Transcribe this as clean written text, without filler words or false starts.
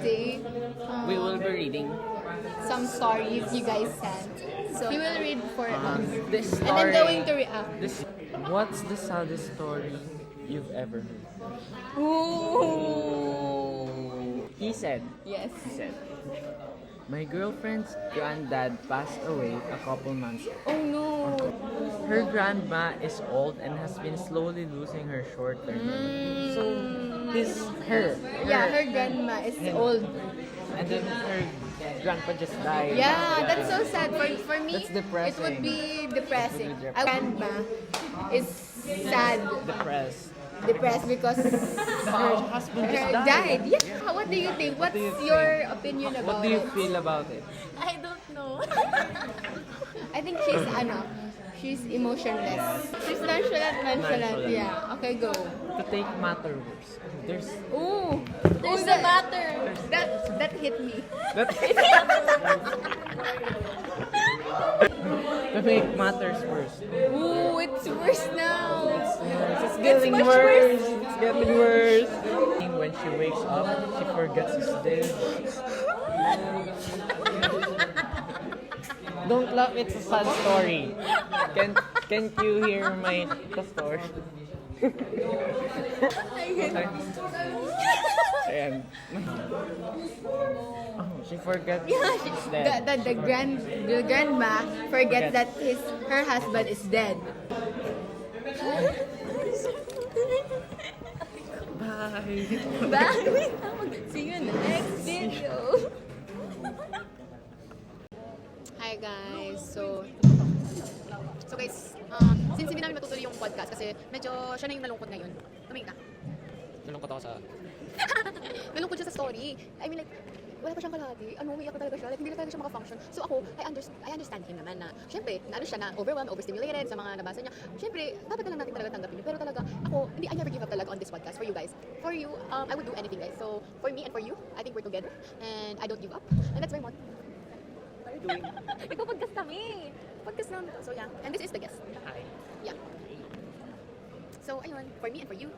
today, We will be reading some stories you guys sent. So we will read for us. this And story. I'm going to react. What's the saddest story you've ever heard? Ooh. He said, Yes. my girlfriend's granddad passed away a couple months ago. Oh no. Her grandma is old and has been slowly losing her short-term memory. So, her grandma is old. and then her grandpa just died. Yeah, that's so sad. For me, That's depressing. it would be depressing. It would be A grandma is sad, depressed because Her husband just her died. died. Yeah. What do you think? What's do you your opinion about What do you it? feel about it? I don't know. I think she's emotionless. She's nonchalant. Nonchalant. Yeah. Okay, go. To take matter worse, there's Ooh. There's Ooh, a matter. That hit me. to make matters worse. Ooh, it's worse now. It's getting much worse. It's getting worse. When she wakes up, she forgets he's dead. Don't laugh, it's a sad story. Can't you hear my story? Ayan. Oh, she forgets he's dead. The grandma forgets that her husband is dead. Bye. Bye. See you in the next video. Hi guys. So guys, since hindi namin matutuloy yung podcast kasi medyo siya na yung nalungkot ngayon. Tumingin ka. Nalungkot ako sa... Nalungkot siya sa story. I mean like, wala pa siyang kalahati. Umiyak na talaga siya. Like, hindi na talaga siya maka-function. So ako, I understand him naman na, syempre, siya na overwhelmed, overstimulated sa mga nabasa niya. Syempre, dapat na lang natin talaga tanggapin yun. Pero talaga, ako, I never give up talaga on this podcast for you guys. For you, I would do anything guys. So, for me and for you, I think we're together. And I don't give up. And that's very much. What are you doing? Nagpo-podcast kami. Podcast namin. So yeah. And this is the guest. Hi. Yeah. So, ayun, for me and for you,